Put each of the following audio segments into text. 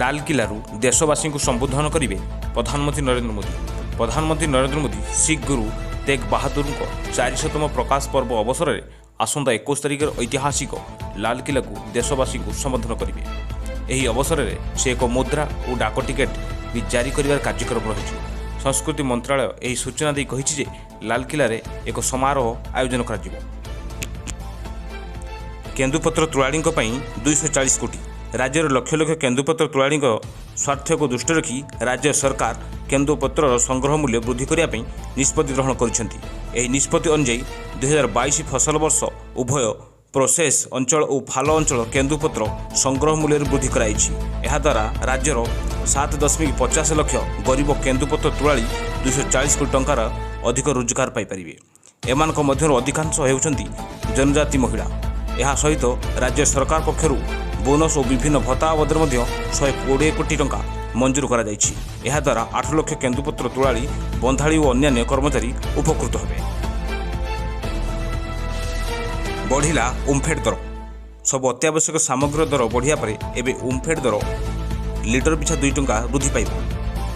ଲାଲକିଲ୍ଲାରୁ ଦେଶବାସୀଙ୍କୁ ସମ୍ବୋଧନ କରିବେ ପ୍ରଧାନମନ୍ତ୍ରୀ ନରେନ୍ଦ୍ର ମୋଦି। ପ୍ରଧାନମନ୍ତ୍ରୀ ନରେନ୍ଦ୍ର ମୋଦି ଶିଖ୍ ଗୁରୁ ତେଗ୍ ବାହାଦୁରଙ୍କ 400ତମ ପ୍ରକାଶ ପର୍ବ ଅବସରରେ ଆସନ୍ତା 21 ତାରିଖରେ ଐତିହାସିକ ଲାଲକିଲ୍ଲାକୁ ଦେଶବାସୀଙ୍କୁ ସମ୍ବୋଧନ କରିବେ। ଏହି ଅବସରରେ ସେ ଏକ ମୁଦ୍ରା ଓ ଡାକ ଟିକେଟ୍ ବି ଜାରି କରିବାର କାର୍ଯ୍ୟକ୍ରମ ରହିଛି। ସଂସ୍କୃତି ମନ୍ତ୍ରାଳୟ ଏହି ସୂଚନା ଦେଇ କହିଛି ଯେ ଲାଲକିଲ୍ଲାରେ ଏକ ସମାରୋହ ଆୟୋଜନ କରାଯିବ। କେନ୍ଦୁପତ୍ର ତୋଳାଳୀଙ୍କ ପାଇଁ 240 କୋଟି। ରାଜ୍ୟର ଲକ୍ଷ ଲକ୍ଷ କେନ୍ଦୁପତ୍ର ତୋଳାଳୀଙ୍କ ସ୍ୱାର୍ଥକୁ ଦୃଷ୍ଟିରେ ରଖି ରାଜ୍ୟ ସରକାର କେନ୍ଦୁପତ୍ରର ସଂଗ୍ରହ ମୂଲ୍ୟ ବୃଦ୍ଧି କରିବା ପାଇଁ ନିଷ୍ପତ୍ତି ଗ୍ରହଣ କରିଛନ୍ତି। ଏହି ନିଷ୍ପତ୍ତି ଅନୁଯାୟୀ 2022 ଫସଲ ବର୍ଷ ଉଭୟ ପ୍ରୋସେସ୍ ଅଞ୍ଚଳ ଓ ଫାଲ ଅଞ୍ଚଳ କେନ୍ଦୁପତ୍ର ସଂଗ୍ରହ ମୂଲ୍ୟରେ ବୃଦ୍ଧି କରାଯାଇଛି। ଏହାଦ୍ୱାରା ରାଜ୍ୟର 7.50 ଲକ୍ଷ ଗରିବ କେନ୍ଦୁପତ୍ର ତୋଳାଳୀ 240 କୋଟି ଟଙ୍କାର ଅଧିକ ରୋଜଗାର ପାଇପାରିବେ। ଏମାନଙ୍କ ମଧ୍ୟରୁ ଅଧିକାଂଶ ହେଉଛନ୍ତି ଜନଜାତି ମହିଳା। ଏହା ସହିତ ରାଜ୍ୟ ସରକାର ପକ୍ଷରୁ ବୋନସ୍ ଓ ବିଭିନ୍ନ ଭତ୍ତା ବାବଦରେ ମଧ୍ୟ 120 କୋଟି ଟଙ୍କା ମଞ୍ଜୁର କରାଯାଇଛି। ଏହାଦ୍ୱାରା 8 ଲକ୍ଷ କେନ୍ଦୁପତ୍ର ତୋଳାଳୀ, ବନ୍ଧାଳୀ ଓ ଅନ୍ୟାନ୍ୟ କର୍ମଚାରୀ ଉପକୃତ ହେବେ। ବଢ଼ିଲା ଓମଫେଡ୍ ଦର। ସବୁ ଅତ୍ୟାବଶ୍ୟକ ସାମଗ୍ରୀର ଦର ବଢ଼ିବା ପରେ ଏବେ ଓମଫେଡ୍ ଦର ଲିଟର ପିଛା 2 ଟଙ୍କା ବୃଦ୍ଧି ପାଇବ।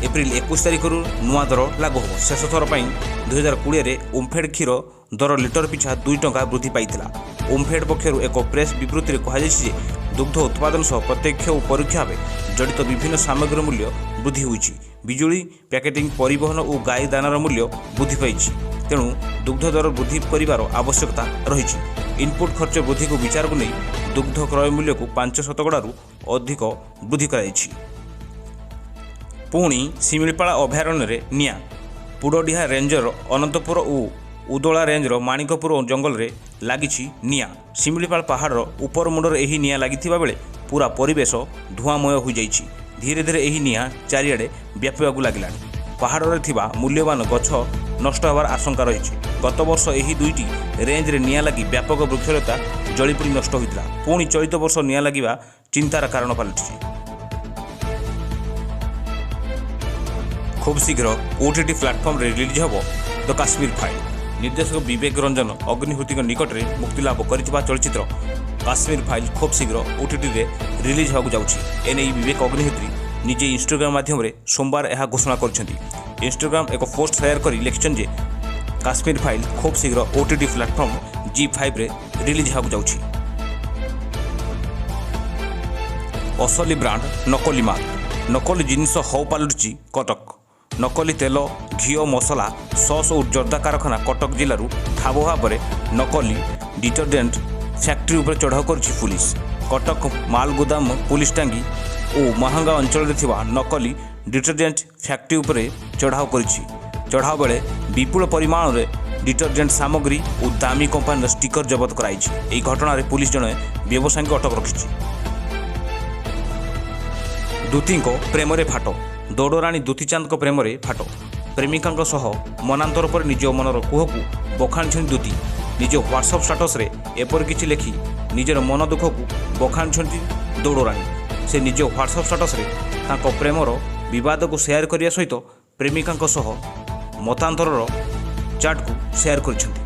ଏପ୍ରିଲ 21 ତାରିଖରୁ ନୂଆ ଦର ଲାଗୁ ହେବ। ଶେଷ ଥର ପାଇଁ 2020ରେ ଓମଫେଡ୍ କ୍ଷୀର ଦର ଲିଟର ପିଛା 2 ଟଙ୍କା ବୃଦ୍ଧି ପାଇଥିଲା। ଓମଫେଡ୍ ପକ୍ଷରୁ ଏକ ପ୍ରେସ୍ ବିବୃତ୍ତିରେ କୁହାଯାଇଛି ଯେ ଦୁଗ୍ଧ ଉତ୍ପାଦନ ସହ ପ୍ରତ୍ୟକ୍ଷ ଓ ପରୋକ୍ଷ ଭାବେ ଜଡ଼ିତ ବିଭିନ୍ନ ସାମଗ୍ରୀର ମୂଲ୍ୟ ବୃଦ୍ଧି ହୋଇଛି। ବିଜୁଳି, ପ୍ୟାକେଟିଂ, ପରିବହନ ଓ ଗାଈ ଦାନାର ମୂଲ୍ୟ ବୃଦ୍ଧି ପାଇଛି। ତେଣୁ ଦୁଗ୍ଧ ଦର ବୃଦ୍ଧି କରିବାର ଆବଶ୍ୟକତା ରହିଛି। ଇନପୁଟ୍ ଖର୍ଚ୍ଚ ବୃଦ୍ଧିକୁ ବିଚାରକୁ ନେଇ ଦୁଗ୍ଧ କ୍ରୟ ମୂଲ୍ୟକୁ 5% ଅଧିକ ବୃଦ୍ଧି କରାଯାଇଛି। ପୁଣି ଶିମିଳିପାଳ ଅଭୟାରଣ୍ୟରେ ନିଆଁ। ପୁଡ଼ଡିହା ରେଞ୍ଜର ଅନନ୍ତପୁର ଓ ଉଦଳା ରେଞ୍ଜର ମାଣିକପୁର ଜଙ୍ଗଲରେ ଲାଗିଛି ନିଆଁ। ଶିମିଳିପାଳ ପାହାଡ଼ର ଉପର ମୁଣ୍ଡରେ ଏହି ନିଆଁ ଲାଗିଥିବା ବେଳେ ପୁରା ପରିବେଶ ଧୂଆଁମୟ ହୋଇଯାଇଛି। ଧୀରେ ଧୀରେ ଏହି ନିଆଁ ଚାରିଆଡ଼େ ବ୍ୟାପିବାକୁ ଲାଗିଲାଣି। ପାହାଡ଼ରେ ଥିବା ମୂଲ୍ୟବାନ ଗଛ ନଷ୍ଟ ହେବାର ଆଶଙ୍କା ରହିଛି। ଗତ ବର୍ଷ ଏହି ଦୁଇଟି ରେଞ୍ଜରେ ନିଆଁ ଲାଗି ବ୍ୟାପକ ବୃକ୍ଷଲତା ଜଳିପୋଡ଼ି ନଷ୍ଟ ହୋଇଥିଲା। ପୁଣି ଚଳିତ ବର୍ଷ ନିଆଁ ଲାଗିବା ଚିନ୍ତାର କାରଣ ପାଲଟିଛି। ଖୁବ୍ ଶୀଘ୍ର OTT ପ୍ଲାଟଫର୍ମରେ ରିଲିଜ୍ ହେବ ଦ କାଶ୍ମୀର ଫାଇଲ୍। ନିର୍ଦ୍ଦେଶକ ବିବେକ ରଞ୍ଜନ ଅଗ୍ନିହୋତ୍ରୀଙ୍କ ନିକଟରେ ମୁକ୍ତିଲାଭ କରିଥିବା ଚଳଚ୍ଚିତ୍ର କାଶ୍ମୀର ଫାଇଲ୍ ଖୁବ୍ ଶୀଘ୍ର OTTରେ ରିଲିଜ୍ ହେବାକୁ ଯାଉଛି। ଏନେଇ ବିବେକ ଅଗ୍ନିହୋତ୍ରୀ ନିଜେ ଇନଷ୍ଟାଗ୍ରାମ ମାଧ୍ୟମରେ ସୋମବାର ଏହା ଘୋଷଣା କରିଛନ୍ତି। ଇନଷ୍ଟାଗ୍ରାମ ଏକ ପୋଷ୍ଟ ସେୟାର କରି ଲେଖିଛନ୍ତି ଯେ କାଶ୍ମୀର ଫାଇଲ୍ ଖୁବ୍ ଶୀଘ୍ର OTT ପ୍ଲାଟଫର୍ମ G5ରେ ରିଲିଜ୍ ହେବାକୁ ଯାଉଛି। ଅସଲି ବ୍ରାଣ୍ଡ ନକଲି ମାଲ। ନକଲି ଜିନିଷ ହଉ ପାଲୁଛି କଟକ। ନକଲି ତେଲ, ଘିଅ, ମସଲା, ସସ୍ ଓ ଜର୍ଦା କାରଖାନା କଟକ ଜିଲ୍ଲାରୁ ଠାବ ଭାବରେ ନକଲି ଡିଟର୍ଜେଣ୍ଟ ଫ୍ୟାକ୍ଟ୍ରି ଉପରେ ଚଢ଼ାଉ କରିଛି ପୁଲିସ। କଟକ ମାଲଗୋଦାମ ପୁଲିସ ଟାଙ୍ଗି ଓ ମହାଙ୍ଗା ଅଞ୍ଚଳରେ ଥିବା ନକଲି ଡିଟର୍ଜେଣ୍ଟ ଫ୍ୟାକ୍ଟ୍ରି ଉପରେ ଚଢ଼ାଉ କରିଛି। ଚଢ଼ାଉ ବେଳେ ବିପୁଳ ପରିମାଣରେ ଡିଟର୍ଜେଣ୍ଟ ସାମଗ୍ରୀ ଓ ଦାମୀ କମ୍ପାନୀର ଷ୍ଟିକର ଜବତ କରାଯାଇଛି। ଏହି ଘଟଣାରେ ପୁଲିସ ଜଣେ ବ୍ୟବସାୟୀଙ୍କୁ ଅଟକ ରଖିଛି। ଦୂତୀଙ୍କ ପ୍ରେମରେ ଫାଟ। ଦୌଡ଼ରାଣୀ ଦୂତୀଚାନ୍ଦଙ୍କ ପ୍ରେମରେ ଫାଟ। ପ୍ରେମିକାଙ୍କ ସହ ମନାନ୍ତର ପରେ ନିଜ ମନର କୁହକୁ ବଖାଣିଛନ୍ତି ଦୂତୀ। ନିଜ ହ୍ୱାଟ୍ସଆପ୍ ଷ୍ଟାଟସରେ ଏପରି କିଛି ଲେଖି ନିଜର ମନ ଦୁଃଖକୁ ବଖାଣିଛନ୍ତି ଦୌଡ଼ରାଣୀ। ସେ ନିଜ ହ୍ୱାଟ୍ସଆପ୍ ଷ୍ଟାଟସରେ ତାଙ୍କ ପ୍ରେମର ବିବାଦକୁ ସେୟାର କରିବା ସହିତ ପ୍ରେମିକାଙ୍କ ସହ ମତାନ୍ତରର ଚାଟ୍କୁ ସେୟାର କରିଛନ୍ତି।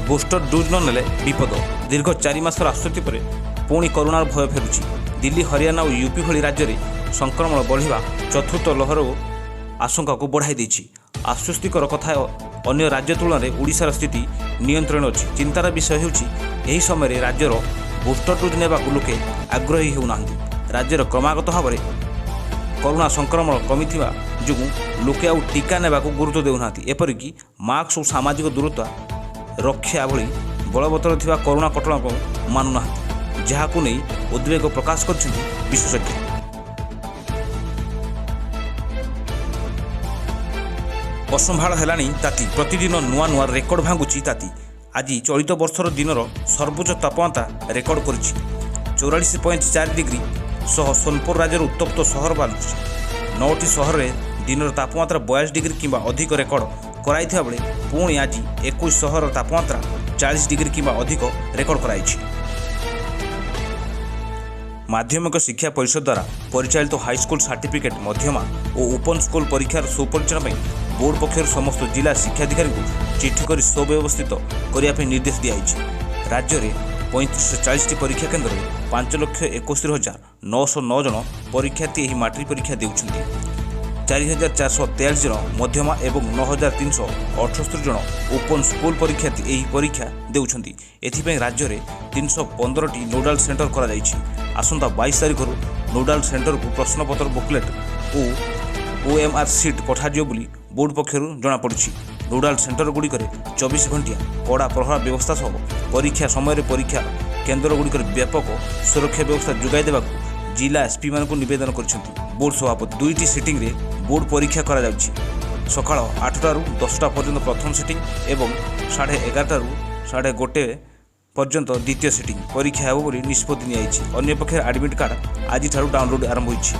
ବୁଷ୍ଟର ଡୋଜ୍ ନ ନେଲେ ବିପଦ। ଦୀର୍ଘ 4 ମାସର ଆଶ୍ୱସ୍ତି ପରେ ପୁଣି କରୋନାର ଭୟ ଫେରୁଛି। ଦିଲ୍ଲୀ, ହରିୟାଣା ଓ ୟୁପି ଭଳି ରାଜ୍ୟରେ ସଂକ୍ରମଣ ବଢ଼ିବା ଚତୁର୍ଥ ଲହର ଆଶଙ୍କାକୁ ବଢ଼ାଇ ଦେଇଛି। ଆଶ୍ୱସ୍ତିକର କଥା, ଅନ୍ୟ ରାଜ୍ୟ ତୁଳନାରେ ଓଡ଼ିଶାର ସ୍ଥିତି ନିୟନ୍ତ୍ରଣ ଅଛି। ଚିନ୍ତାର ବିଷୟ ହେଉଛି ଏହି ସମୟରେ ରାଜ୍ୟର ବୁଷ୍ଟର ଡୋଜ୍ ନେବାକୁ ଲୋକେ ଆଗ୍ରହୀ ହେଉନାହାନ୍ତି। ରାଜ୍ୟର କ୍ରମାଗତ ଭାବରେ କରୋନା ସଂକ୍ରମଣ କମିଥିବା ଯୋଗୁଁ ଲୋକେ ଆଉ ଟିକା ନେବାକୁ ଗୁରୁତ୍ୱ ଦେଉନାହାନ୍ତି। ଏପରିକି ମାସ୍କ ଓ ସାମାଜିକ ଦୂରତା ରକ୍ଷା ଭଳି ବଳବତ୍ତର ଥିବା କରୋନା କଟକଣାକୁ ମାନୁନାହାନ୍ତି, ଯାହାକୁ ନେଇ ଉଦ୍ବେଗ ପ୍ରକାଶ କରିଛନ୍ତି ବିଶେଷଜ୍ଞ। ଅସମ୍ଭାଳ ହେଲାଣି ତାତି। ପ୍ରତିଦିନ ନୂଆ ନୂଆ ରେକର୍ଡ ଭାଙ୍ଗୁଛି ତାତି। ଆଜି ଚଳିତ ବର୍ଷର ଦିନର ସର୍ବୋଚ୍ଚ ତାପମାତ୍ରା ରେକର୍ଡ କରିଛି 44.4 ଡିଗ୍ରୀ ସହ ସୋନପୁର ରାଜ୍ୟର ଉତ୍ତପ୍ତ ସହର ପାଲଟିଛି। 9ଟି ସହରରେ ଦିନର ତାପମାତ୍ରା 42 ଡିଗ୍ରୀ କିମ୍ବା ଅଧିକ ରେକର୍ଡ କରାଇଥିବା ବେଳେ ପୁଣି ଆଜି 21 ସହରର ତାପମାତ୍ରା 40 ଡିଗ୍ରୀ କିମ୍ବା ଅଧିକ ରେକର୍ଡ କରାଯାଇଛି। ମାଧ୍ୟମିକ ଶିକ୍ଷା ପରିଷଦ ଦ୍ୱାରା ପରିଚାଳିତ ହାଇସ୍କୁଲ ସାର୍ଟିଫିକେଟ୍, ମଧ୍ୟମା ଓ ଓପନ୍ ସ୍କୁଲ ପରୀକ୍ଷାର ସୁପରିଚାଳନା ପାଇଁ ବୋର୍ଡ ପକ୍ଷରୁ ସମସ୍ତ ଜିଲ୍ଲା ଶିକ୍ଷାଧିକାରୀଙ୍କୁ ଚିଠି କରି ସୁବ୍ୟବସ୍ଥିତ କରିବା ପାଇଁ ନିର୍ଦ୍ଦେଶ ଦିଆଯାଇଛି। ରାଜ୍ୟରେ 3540ଟି ପରୀକ୍ଷା କେନ୍ଦ୍ରରେ 5,71,909 ଜଣ ପରୀକ୍ଷାର୍ଥୀ ଏହି ମାଟ୍ରିକ ପରୀକ୍ଷା ଦେଉଛନ୍ତି। 4,443 ଜଣ ମଧ୍ୟମା ଏବଂ 9,378 ଜଣ ଓପନ୍ ସ୍କୁଲ ପରୀକ୍ଷାର୍ଥୀ ଏହି ପରୀକ୍ଷା ଦେଉଛନ୍ତି। ଏଥିପାଇଁ ରାଜ୍ୟରେ 315ଟି ନୋଡାଲ ସେଣ୍ଟର କରାଯାଇଛି। ଆସନ୍ତା 22 ତାରିଖରୁ ନୋଡାଲ ସେଣ୍ଟରକୁ ପ୍ରଶ୍ନପତ୍ର ବୁକଲେଟ୍ ଓ OMR ସିଟ୍ ପଠାଯିବ ବୋଲି ବୋର୍ଡ ପକ୍ଷରୁ ଜଣାପଡ଼ିଛି। ନୋଡାଲ ସେଣ୍ଟରଗୁଡ଼ିକରେ 24 ଘଣ୍ଟିଆ କଡ଼ା ପ୍ରହରା ବ୍ୟବସ୍ଥା ସହ ପରୀକ୍ଷା ସମୟରେ ପରୀକ୍ଷା କେନ୍ଦ୍ରଗୁଡ଼ିକରେ ବ୍ୟାପକ ସୁରକ୍ଷା ବ୍ୟବସ୍ଥା ଯୋଗାଇ ଦେବାକୁ ଜିଲ୍ଲା ଏସ୍ପିମାନଙ୍କୁ ନିବେଦନ କରିଛନ୍ତି। ବୋର୍ଡ ସଭାପତି 2ଟି ସିଟିଂରେ ବୋର୍ଡ ପରୀକ୍ଷା କରାଯାଉଛି। ସକାଳ 8ଟାରୁ 10ଟା ପର୍ଯ୍ୟନ୍ତ ପ୍ରଥମ ସିଟିଂ ଏବଂ 11:30ଟାରୁ 1:30 ପର୍ଯ୍ୟନ୍ତ ଦ୍ୱିତୀୟ ସିଟିଂ ପରୀକ୍ଷା ହେବ ବୋଲି ନିଷ୍ପତ୍ତି ନିଆଯାଇଛି। ଅନ୍ୟପକ୍ଷରେ ଆଡମିଟ୍ କାର୍ଡ଼ ଆଜିଠାରୁ ଡାଉନଲୋଡ୍ ଆରମ୍ଭ ହୋଇଛି।